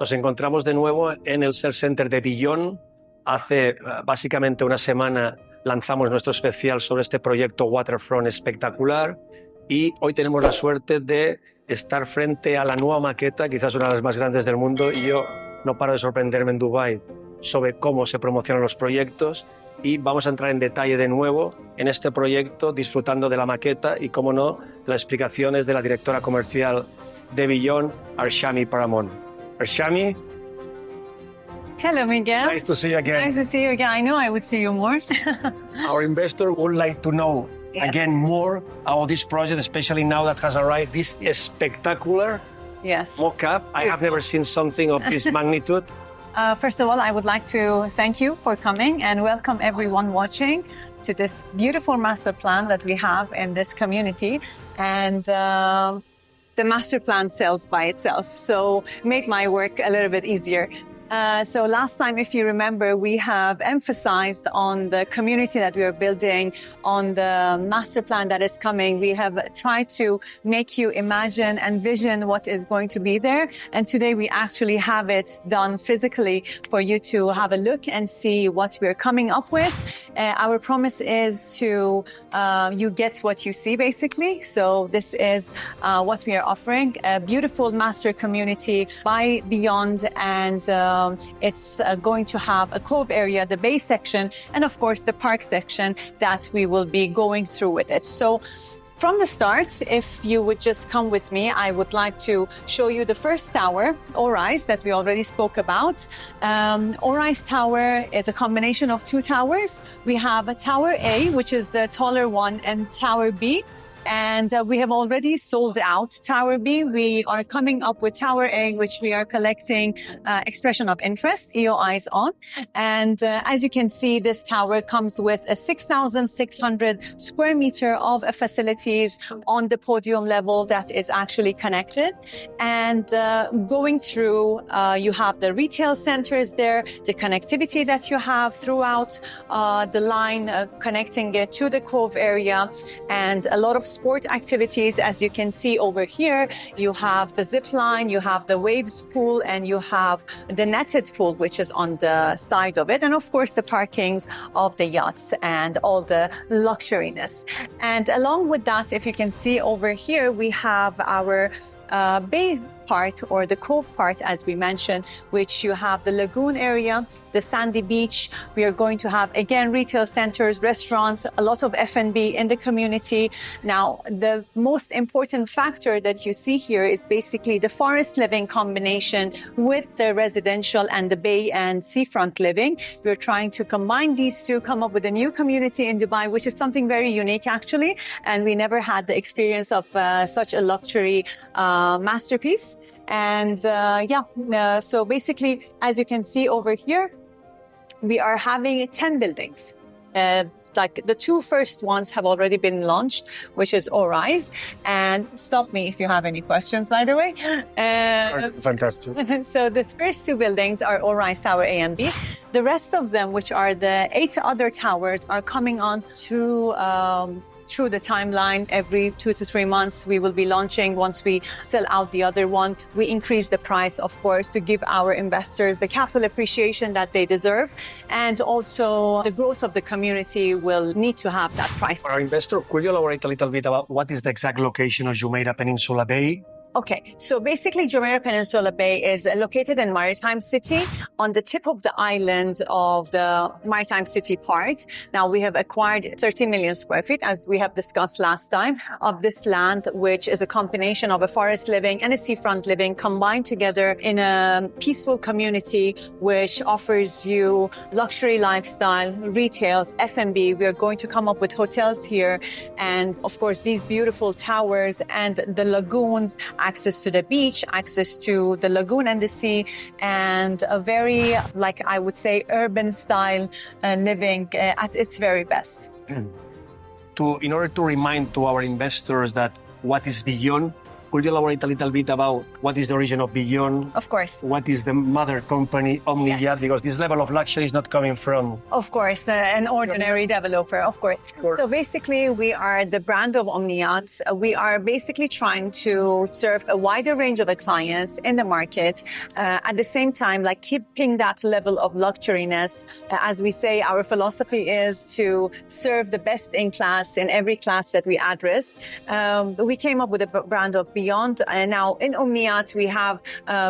Nos encontramos de nuevo en el Sales Center de Beyond. Hace básicamente una semana lanzamos nuestro especial sobre este proyecto Waterfront espectacular y hoy tenemos la suerte de estar frente a la nueva maqueta, quizás una de las más grandes del mundo, y yo no paro de sorprenderme en Dubái sobre cómo se promocionan los proyectos, y vamos a entrar en detalle de nuevo en este proyecto disfrutando de la maqueta y, como no, de las explicaciones de la directora comercial de Beyond, Arshami Paramon. Arshami. Hello, Miguel. Nice to see you again. Nice to see you again. I know I would see you more. Our investor would like to know again more about this project, especially now that has arrived this spectacular mock-up. I have never seen something of this magnitude. First of all, I would like to thank you for coming and welcome everyone watching to this beautiful master plan that we have in this community. And the master plan sells by itself, so make my work a little bit easier. So last time, if you remember, we have emphasized on the community that we are building, on the master plan that is coming. We have tried to make you imagine and vision what is going to be there. And today we actually have it done physically for you to have a look and see what we're coming up with. Our promise is to you get what you see, basically. So this is what we are offering, a beautiful master community by Beyond, and it's going to have a cove area, the bay section, and of course the park section that we will be going through with it. So from the start, if you would just come with me, I would like to show you the first tower, Orise, that we already spoke about. Orise Tower is a combination of two towers. We have a Tower A, which is the taller one, and Tower B. And we have already sold out Tower B. We are coming up with Tower A, which we are collecting expression of interest, EOIs on. And as you can see, this tower comes with a 6,600 square meter of facilities on the podium level that is actually connected. And going through, you have the retail centers there, the connectivity that you have throughout the line connecting it to the cove area, and a lot of sport activities. As you can see over here, you have the zip line, you have the waves pool, and you have the netted pool, which is on the side of it. And of course, the parkings of the yachts and all the luxuriness. And along with that, if you can see over here, we have our bay part, or the cove part, as we mentioned, which you have the lagoon area, the sandy beach. We are going to have, again, retail centers, restaurants, a lot of F&B in the community. Now, the most important factor that you see here is basically the forest living combination with the residential and the bay and seafront living. We're trying to combine these two, come up with a new community in Dubai, which is something very unique, actually. And we never had the experience of such a luxury masterpiece. And so basically, as you can see over here, we are having 10 buildings. Like the two first ones have already been launched, which is Orise. And stop me if you have any questions, by the way. Fantastic. So the first two buildings are Orise Tower A and B. The rest of them, which are the 8 other towers, are coming on to through the timeline. Every 2 to 3 months, we will be launching. Once we sell out the other one, we increase the price, of course, to give our investors the capital appreciation that they deserve. And also the growth of the community will need to have that price. For our investor, could you elaborate a little bit about what is the exact location of Jumeirah Peninsula Bay? Okay, so basically Jumeirah Peninsula Bay is located in Maritime City on the tip of the island of the Maritime City part. Now we have acquired 30 million square feet, as we have discussed last time, of this land, which is a combination of a forest living and a seafront living combined together in a peaceful community, which offers you luxury lifestyle, retails, F&B. We are going to come up with hotels here. And of course, these beautiful towers and the lagoons, access to the beach, access to the lagoon and the sea, and a very, like I would say, urban style living at its very best. In order to remind to our investors that what is Beyond, Could you elaborate a little bit about what is the origin of Beyond? Of course. What is the mother company, Omniyat? Yes. Because this level of luxury is not coming from... Of course, an ordinary developer, of course. Sure. So basically, we are the brand of Omniyat. We are basically trying to serve a wider range of clients in the market. At the same time, like keeping that level of luxuriness. As we say, our philosophy is to serve the best in class in every class that we address. We came up with a brand of Beyond. And now in Omniyat, we have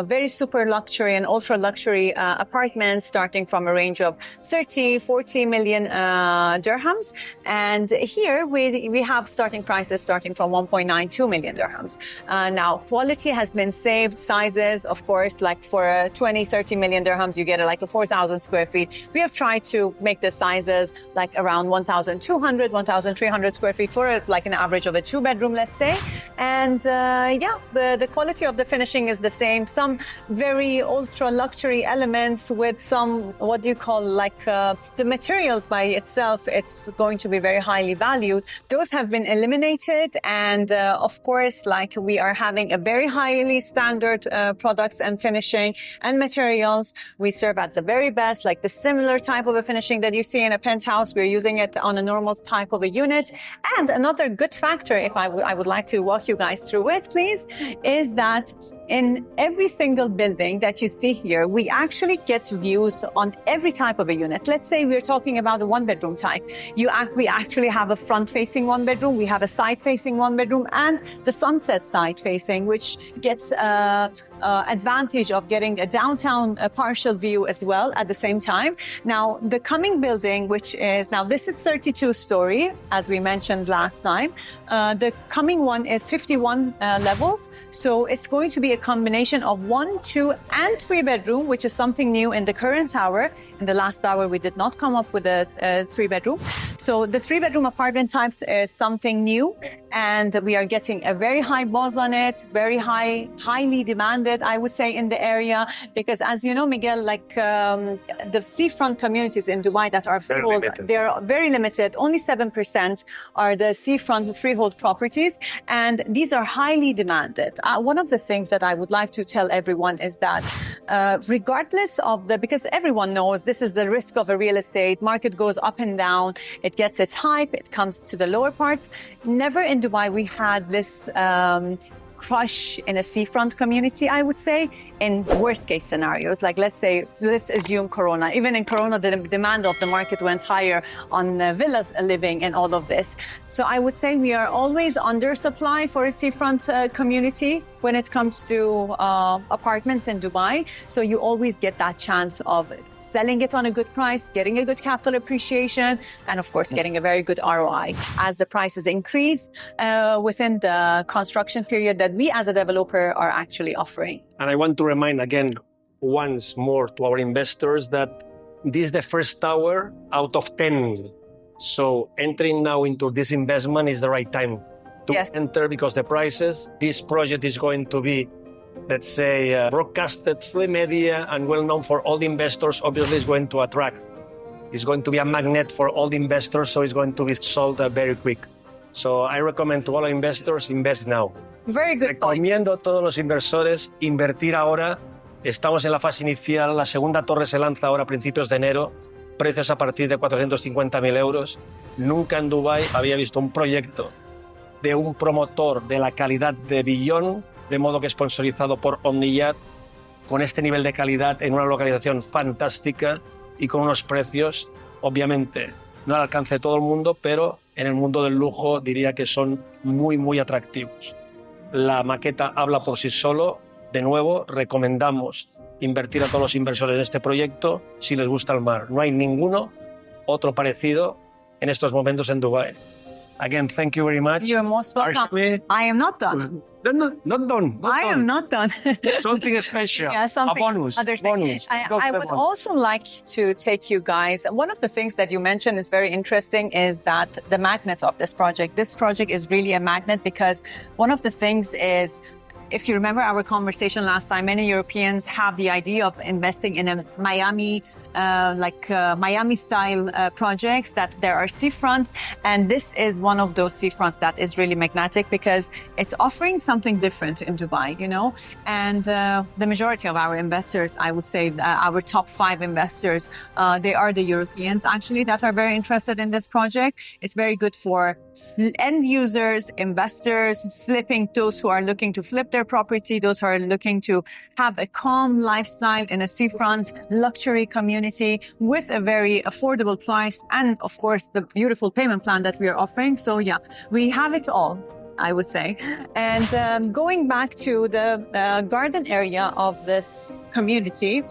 very super luxury and ultra luxury apartments starting from a range of 40 million dirhams. And here we have starting prices starting from 1.92 million dirhams. Now, quality has been saved, sizes, of course, like for 30 million dirhams, you get like a 4,000 square feet. We have tried to make the sizes like around 1,200, 1,300 square feet for like an average of a 2-bedroom, let's say. And the quality of the finishing is the same. Some very ultra luxury elements with some, what do you call, like the materials by itself, it's going to be very highly valued. Those have been eliminated. And of course, like we are having a very highly standard products and finishing and materials. We serve at the very best, like the similar type of a finishing that you see in a penthouse. We're using it on a normal type of a unit. And another good factor, if I would like to walk you guys through it, please, is that in every single building that you see here, we actually get views on every type of a unit. Let's say we're talking about the 1-bedroom type. We actually have a front-facing 1-bedroom, we have a side-facing 1-bedroom, and the sunset side-facing, which gets advantage of getting a downtown partial view as well at the same time. Now, the coming building, which is, now this is 32-story, as we mentioned last time. The coming one is 51 levels. So it's going to be a combination of 1, 2, and 3-bedroom, which is something new in the current tower. In the last tower, we did not come up with a 3-bedroom. So the 3-bedroom apartment types is something new, and we are getting a very high buzz on it, very highly demanded, I would say, in the area, because as you know, Miguel, like the seafront communities in Dubai that are freehold, they're very limited. Only 7% are the seafront freehold properties, and these are highly demanded. One of the things that I would like to tell everyone is that regardless of because everyone knows this is the risk of a real estate, market goes up and down, it gets its hype, it comes to the lower parts. Never in Dubai we had this crush in a seafront community, I would say, in worst case scenarios. Like let's assume Corona. Even in Corona, the demand of the market went higher on villas living and all of this. So I would say we are always under supply for a seafront community when it comes to apartments in Dubai. So you always get that chance of selling it on a good price, getting a good capital appreciation, and of course, getting a very good ROI. As the prices increase within the construction period that we as a developer are actually offering. And I want to remind again, once more to our investors that this is the first tower out of 10. So entering now into this investment is the right time to enter, because the prices, this project is going to be, let's say, broadcasted through the media and well known for all the investors. Obviously, it's going to attract. It's going to be a magnet for all the investors, so it's going to be sold very quick. So I recommend to all investors, invest now. Very good point. Recomiendo a todos los inversores invertir ahora. Estamos en la fase inicial. La segunda torre se lanza ahora a principios de enero. Precios a partir de 450.000 euros. Nunca en Dubái había visto un proyecto de un promotor de la calidad de Beyond, de modo que sponsorizado por Omniyat, con este nivel de calidad en una localización fantástica y con unos precios, obviamente, no al alcance de todo el mundo, pero en el mundo del lujo diría que son muy, muy atractivos. La maqueta habla por sí solo. De nuevo, recomendamos invertir a todos los inversores en este proyecto si les gusta el mar. No hay ninguno otro parecido en estos momentos en Dubai. Again, thank you very much. You're most welcome. Arshmi. I am not done. Not done. I am not done. Something special. Yeah, something. A bonus. Other thing. Bonus. I would also like to take you guys. One of the things that you mentioned is very interesting is that the magnet of this project. This project is really a magnet because one of the things is if you remember our conversation last time, many Europeans have the idea of investing in a Miami, Miami-style projects that there are seafronts, and this is one of those seafronts that is really magnetic because it's offering something different in Dubai, you know. And the majority of our investors, I would say, our top 5 investors, they are the Europeans actually that are very interested in this project. It's very good for end users, investors, those who are looking to flip their property, those who are looking to have a calm lifestyle in a seafront luxury community with a very affordable price, and of course the beautiful payment plan that we are offering. So yeah, we have it all, I would say. And going back to the garden area of this community,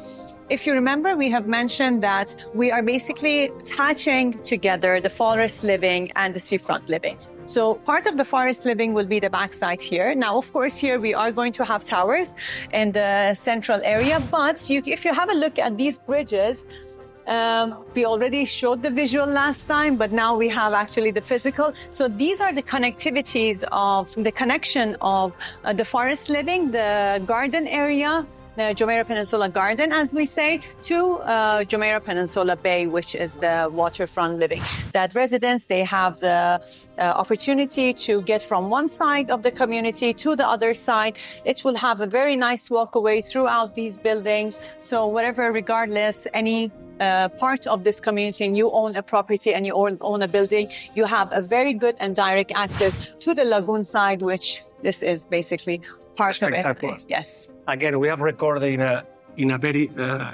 if you remember, we have mentioned that we are basically attaching together the forest living and the seafront living. So part of the forest living will be the backside here. Now, of course, here we are going to have towers in the central area, but if you have a look at these bridges, we already showed the visual last time, but now we have actually the physical. So these are the connectivities of the connection of the forest living, the garden area, the Jumeirah Peninsula Garden, as we say, to Jumeirah Peninsula Bay, which is the waterfront living. That residents, they have the opportunity to get from one side of the community to the other side. It will have a very nice walkaway throughout these buildings. So whatever, regardless, any part of this community and you own a property and you own a building, you have a very good and direct access to the lagoon side, which this is basically part of it. Yes. Again, we have recorded in a very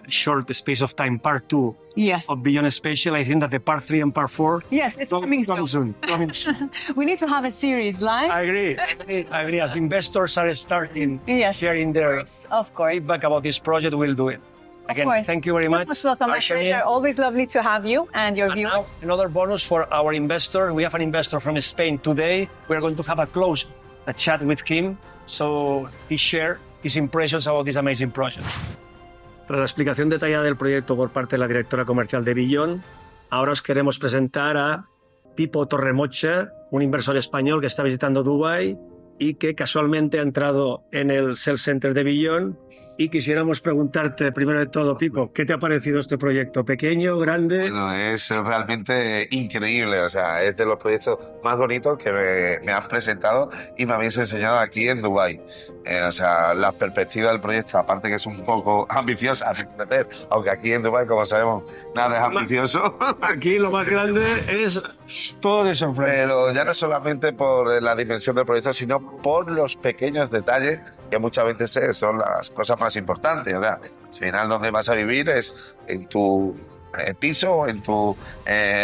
short space of time part 2 yes. of Beyond Spatial. I think that the part 3 and part 4 yes, it's coming soon. Coming soon. We need to have a series live. I agree. As the investors are starting yes, sharing their feedback about this project, we'll do it. Again, thank you very much. Most welcome. My pleasure. Always lovely to have you and your viewers. Another bonus for our investor. We have an investor from Spain today. We're going to have a chat with him, so he shared his impressions about this amazing project. Tras la explicación detallada del proyecto por parte de la directora comercial de Beyond, ahora os queremos presentar a Pipo Torremocha, un inversor español que está visitando Dubái y que casualmente ha entrado en el Sales Center de Beyond. Y quisiéramos preguntarte, primero de todo, Pipo, ¿qué te ha parecido este proyecto? ¿Pequeño, grande? Bueno, es realmente increíble, o sea, es de los proyectos más bonitos que me han presentado y me habéis enseñado aquí en Dubái. O sea, la perspectiva del proyecto, aparte que es un poco ambiciosa, aunque aquí en Dubái, como sabemos, nada es ambicioso. Aquí lo más grande es todo de sorpresa. Pero ya no solamente por la dimensión del proyecto, sino por los pequeños detalles que muchas veces son las cosas más importantes. O sea, al final donde vas a vivir es en tu piso, en tu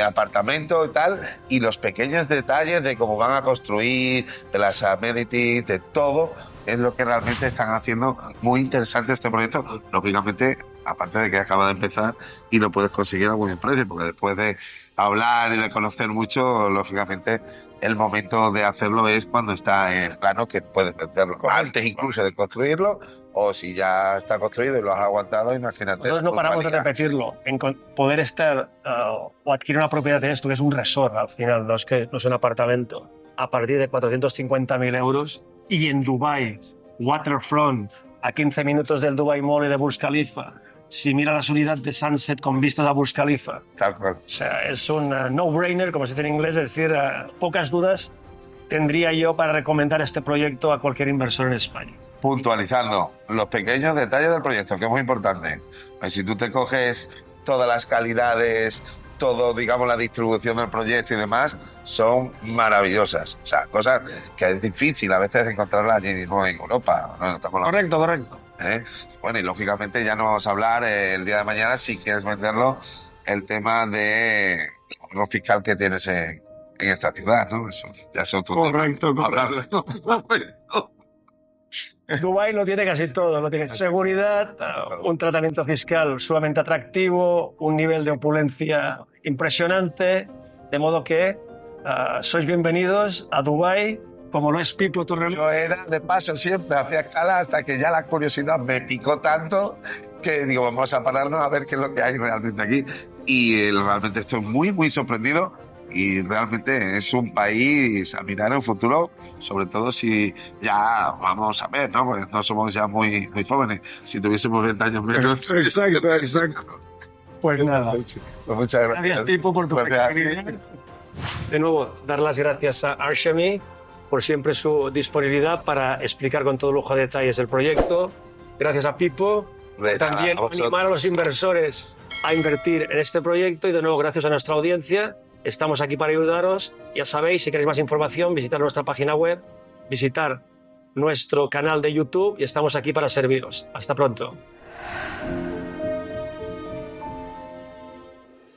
apartamento y tal, y los pequeños detalles de cómo van a construir, de las amenities, de todo, es lo que realmente están haciendo muy interesante este proyecto. Lógicamente, aparte de que acaba de empezar y lo puedes conseguir a buen precio, porque después de hablar y de conocer mucho, lógicamente el momento de hacerlo es cuando está en plano, que puedes venderlo antes incluso de construirlo, o si ya está construido y lo has aguantado, imagínate. Nosotros no paramos de repetirlo, en poder estar o adquirir una propiedad en esto, que es un resort al final, no es un apartamento, a partir de 450.000 euros, y en Dubái, waterfront, a 15 minutos del Dubai Mall y de Burj Khalifa. Si mira las unidades de Sunset con vistas a Burj Khalifa. Tal cual. O sea, es un no-brainer, como se dice en inglés, es decir, pocas dudas tendría yo para recomendar este proyecto a cualquier inversor en España. Puntualizando los pequeños detalles del proyecto, que es muy importante. Pues si tú te coges todas las calidades, todo, digamos, la distribución del proyecto y demás, son maravillosas. O sea, cosas que es difícil a veces encontrarlas allí mismo en Europa. ¿No? Correcto. Bueno, y lógicamente ya no vamos a hablar el día de mañana, si quieres venderlo, el tema de lo fiscal que tienes en esta ciudad, ¿no? Eso ya es otro tema. Correcto. Dubái lo tiene casi todo, lo tiene seguridad, un tratamiento fiscal sumamente atractivo, un nivel de opulencia impresionante, de modo que sois bienvenidos a Dubái, como lo es Pipo Torremocha. Yo era de paso siempre, hacía escala hasta que ya la curiosidad me picó tanto que digo, vamos a pararnos a ver qué es lo que hay realmente aquí. Y realmente estoy muy, muy sorprendido y realmente es un país a mirar en el futuro, sobre todo si ya vamos a ver, ¿no? Porque no somos ya muy jóvenes. Si tuviésemos 20 años menos. Exacto. Pues nada. Pues muchas gracias. Gracias, Pipo, por tu flexibilidad. De nuevo, dar las gracias a Arshemi por siempre su disponibilidad para explicar con todo lujo de detalles el proyecto. Gracias a Pipo. De nada, También a vosotros. animar a los inversores a invertir en este proyecto y de nuevo gracias a nuestra audiencia. Estamos aquí para ayudaros. Ya sabéis, si queréis más información, visitar nuestra página web, visitar nuestro canal de YouTube y estamos aquí para serviros. Hasta pronto.